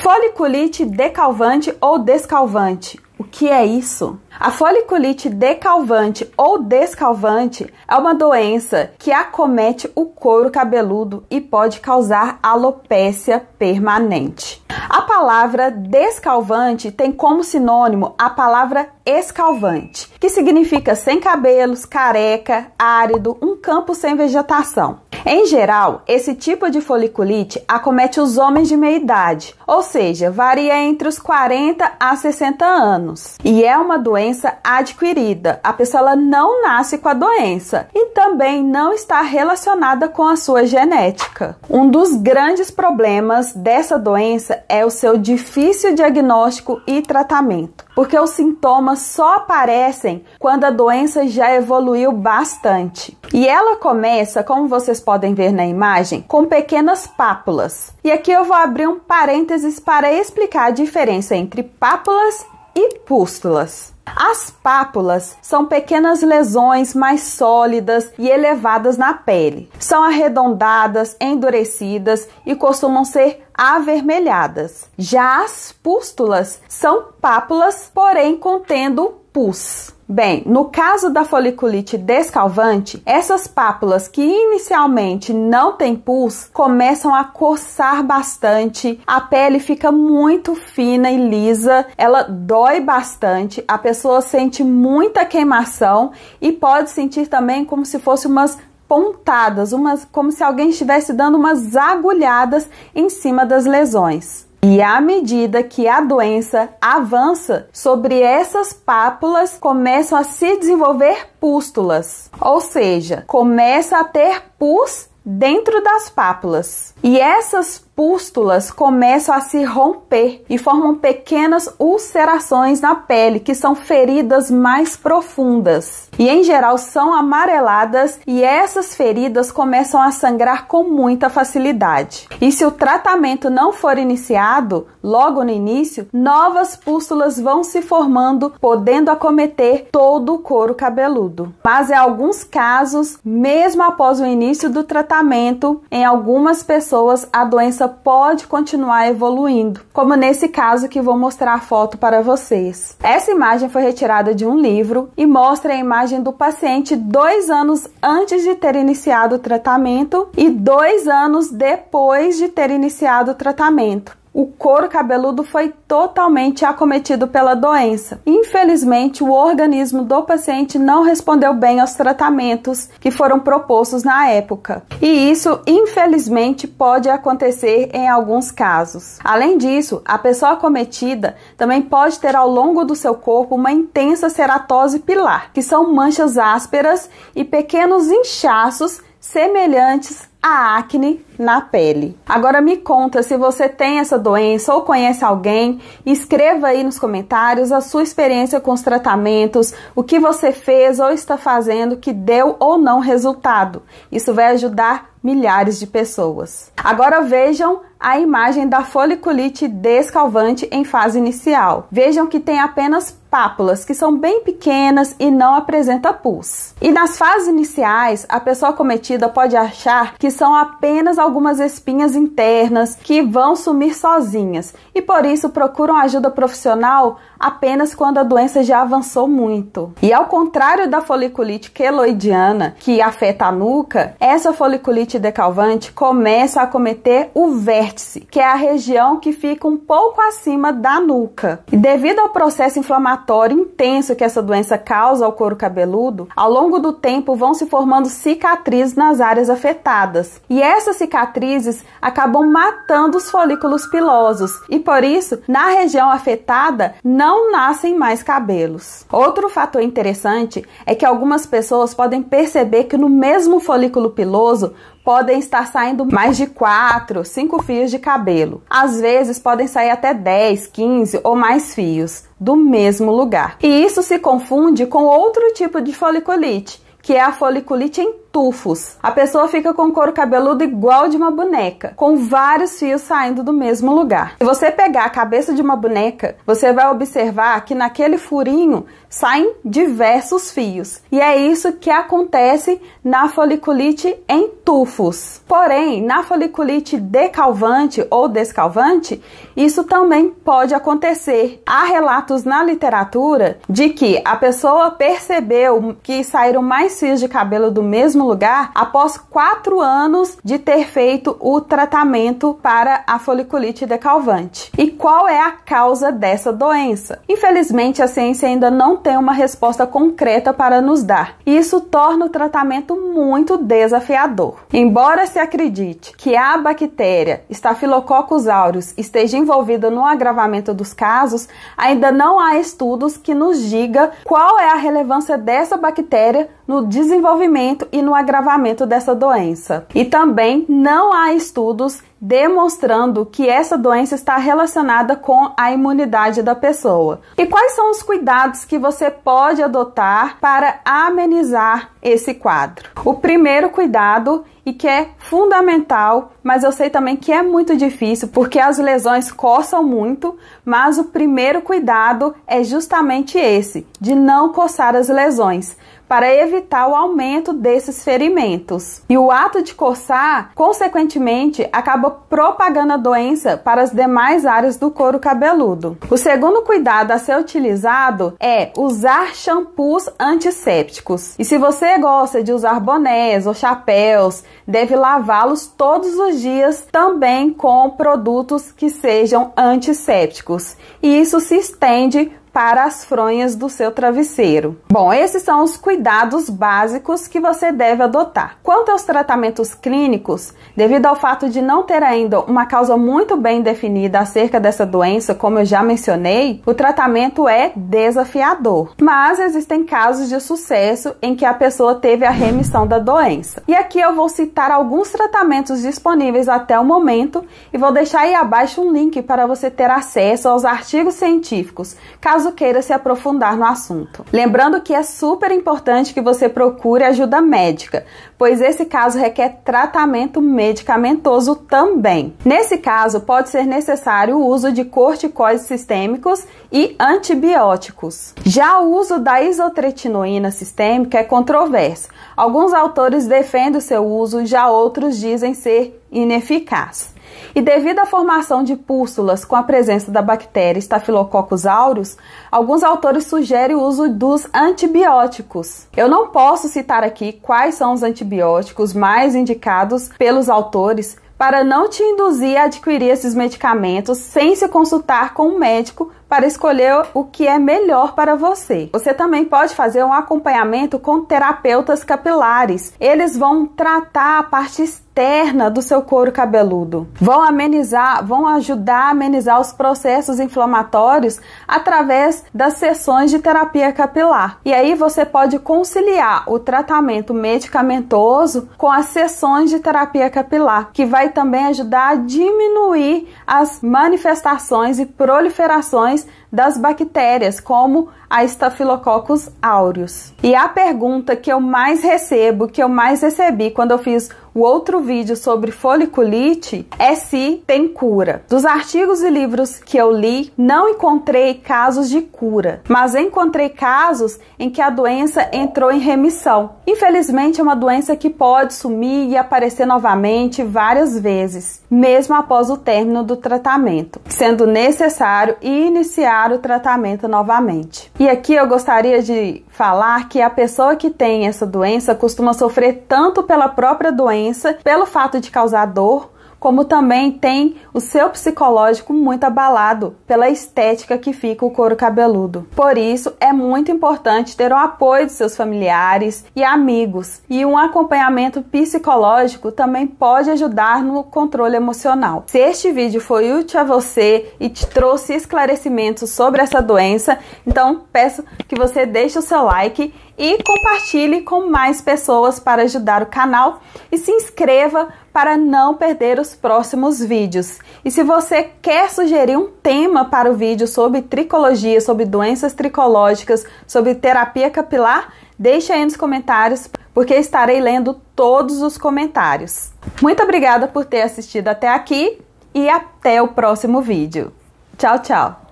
Foliculite decalvante ou descalvante. O que é isso? A foliculite decalvante ou descalvante é uma doença que acomete o couro cabeludo e pode causar alopécia permanente. A palavra descalvante tem como sinônimo a palavra escalvante, que significa sem cabelos, careca, árido, um campo sem vegetação. Em geral, esse tipo de foliculite acomete os homens de meia idade, ou seja, varia entre os 40 a 60 anos. E é uma doença adquirida. A pessoa ela não nasce com a doença e também não está relacionada com a sua genética. Um dos grandes problemas dessa doença é o seu difícil diagnóstico e tratamento, porque os sintomas só aparecem quando a doença já evoluiu bastante. E ela começa, como vocês podem ver na imagem, com pequenas pápulas. E aqui eu vou abrir um parênteses para explicar a diferença entre pápulas e pústulas. As pápulas são pequenas lesões mais sólidas e elevadas na pele. São arredondadas, endurecidas e costumam ser avermelhadas. Já as pústulas são pápulas, porém contendo pus. Bem, no caso da foliculite descalvante, essas pápulas que inicialmente não têm pus começam a coçar bastante, a pele fica muito fina e lisa, ela dói bastante, a pessoa sente muita queimação e pode sentir também como se fosse umas pontadas, como se alguém estivesse dando umas agulhadas em cima das lesões. E à medida que a doença avança sobre essas pápulas, começam a se desenvolver pústulas, ou seja, começa a ter pus dentro das pápulas. E essas pústulas começam a se romper e formam pequenas ulcerações na pele, que são feridas mais profundas. E em geral são amareladas e essas feridas começam a sangrar com muita facilidade. E se o tratamento não for iniciado logo no início, novas pústulas vão se formando, podendo acometer todo o couro cabeludo. Mas em alguns casos, mesmo após o início do tratamento, em algumas pessoas a doença pode continuar evoluindo, como nesse caso que vou mostrar a foto para vocês. Essa imagem foi retirada de um livro e mostra a imagem do paciente 2 anos antes de ter iniciado o tratamento e 2 anos depois de ter iniciado o tratamento. O couro cabeludo foi totalmente acometido pela doença. Infelizmente, o organismo do paciente não respondeu bem aos tratamentos que foram propostos na época. E isso, infelizmente, pode acontecer em alguns casos. Além disso, a pessoa acometida também pode ter ao longo do seu corpo uma intensa ceratose pilar, que são manchas ásperas e pequenos inchaços semelhantes a acne na pele. Agora me conta se você tem essa doença ou conhece alguém. Escreva aí nos comentários a sua experiência com os tratamentos, o que você fez ou está fazendo que deu ou não resultado. Isso vai ajudar milhares de pessoas. Agora vejam a imagem da foliculite descalvante em fase inicial. Vejam que tem apenas pápulas, que são bem pequenas e não apresenta pus. E nas fases iniciais, a pessoa acometida pode achar que são apenas algumas espinhas internas que vão sumir sozinhas e por isso procuram ajuda profissional apenas quando a doença já avançou muito. E ao contrário da foliculite queloidiana, que afeta a nuca, essa foliculite decalvante começa a acometer o vértice, que é a região que fica um pouco acima da nuca. E devido ao processo inflamatório intenso que essa doença causa ao couro cabeludo, ao longo do tempo vão se formando cicatrizes nas áreas afetadas. E essas cicatrizes acabam matando os folículos pilosos e por isso, na região afetada, não nascem mais cabelos. Outro fator interessante é que algumas pessoas podem perceber que no mesmo folículo piloso podem estar saindo mais de 4, 5 fios de cabelo. Às vezes podem sair até 10, 15 ou mais fios do mesmo lugar. E isso se confunde com outro tipo de foliculite, que é a foliculite em tufos. A pessoa fica com o couro cabeludo igual de uma boneca, com vários fios saindo do mesmo lugar. Se você pegar a cabeça de uma boneca, você vai observar que naquele furinho saem diversos fios. E é isso que acontece na foliculite em tufos. Porém, na foliculite decalvante ou descalvante, isso também pode acontecer. Há relatos na literatura de que a pessoa percebeu que saíram mais fios de cabelo do mesmo lugar após 4 anos de ter feito o tratamento para a foliculite decalvante. E qual é a causa dessa doença? Infelizmente, a ciência ainda não tem uma resposta concreta para nos dar. Isso torna o tratamento muito desafiador. Embora se acredite que a bactéria Staphylococcus aureus esteja envolvida no agravamento dos casos, ainda não há estudos que nos diga qual é a relevância dessa bactéria no desenvolvimento e no agravamento dessa doença. E também não há estudos demonstrando que essa doença está relacionada com a imunidade da pessoa. E quais são os cuidados que você pode adotar para amenizar esse quadro? O primeiro cuidado, e que é fundamental, mas eu sei também que é muito difícil porque as lesões coçam muito, mas o primeiro cuidado é justamente esse, de não coçar as lesões, para evitar o aumento desses ferimentos. E o ato de coçar, consequentemente, acaba propagando a doença para as demais áreas do couro cabeludo. O segundo cuidado a ser utilizado é usar shampoos antissépticos. E se você gosta de usar bonés ou chapéus, deve lavá-los todos os dias também com produtos que sejam antissépticos. E isso se estende para as fronhas do seu travesseiro. Bom, esses são os cuidados básicos que você deve adotar. Quanto aos tratamentos clínicos, devido ao fato de não ter ainda uma causa muito bem definida acerca dessa doença, como eu já mencionei, o tratamento é desafiador. Mas existem casos de sucesso em que a pessoa teve a remissão da doença. E aqui eu vou citar alguns tratamentos disponíveis até o momento e vou deixar aí abaixo um link para você ter acesso aos artigos científicos, caso queira se aprofundar no assunto. Lembrando que é super importante que você procure ajuda médica, pois esse caso requer tratamento medicamentoso também. Nesse caso, pode ser necessário o uso de corticoides sistêmicos e antibióticos. Já o uso da isotretinoína sistêmica é controverso. Alguns autores defendem o seu uso, já outros dizem ser ineficaz. E devido à formação de pústulas com a presença da bactéria Staphylococcus aureus, alguns autores sugerem o uso dos antibióticos. Eu não posso citar aqui quais são os antibióticos mais indicados pelos autores para não te induzir a adquirir esses medicamentos sem se consultar com um médico para escolher o que é melhor para você. Você também pode fazer um acompanhamento com terapeutas capilares. Eles vão tratar a parte externa do seu couro cabeludo. Vão ajudar a amenizar os processos inflamatórios através das sessões de terapia capilar. E aí você pode conciliar o tratamento medicamentoso com as sessões de terapia capilar, que vai também ajudar a diminuir as manifestações e proliferações das bactérias, como a Staphylococcus aureus. E a pergunta que eu mais recebi quando eu fiz o outro vídeo sobre foliculite é se tem cura. Dos artigos e livros que eu li, não encontrei casos de cura, mas encontrei casos em que a doença entrou em remissão. Infelizmente, é uma doença que pode sumir e aparecer novamente várias vezes, mesmo após o término do tratamento, sendo necessário iniciar o tratamento novamente. E aqui eu gostaria de falar que a pessoa que tem essa doença costuma sofrer tanto pela própria doença, pelo fato de causar dor, como também tem o seu psicológico muito abalado pela estética que fica o couro cabeludo. Por isso, é muito importante ter o apoio de seus familiares e amigos, e um acompanhamento psicológico também pode ajudar no controle emocional. Se este vídeo foi útil a você e te trouxe esclarecimentos sobre essa doença, então peço que você deixe o seu like e compartilhe com mais pessoas para ajudar o canal e se inscreva para não perder os próximos vídeos. E se você quer sugerir um tema para o vídeo sobre tricologia, sobre doenças tricológicas, sobre terapia capilar, deixe aí nos comentários, porque estarei lendo todos os comentários. Muito obrigada por ter assistido até aqui e até o próximo vídeo. Tchau, tchau!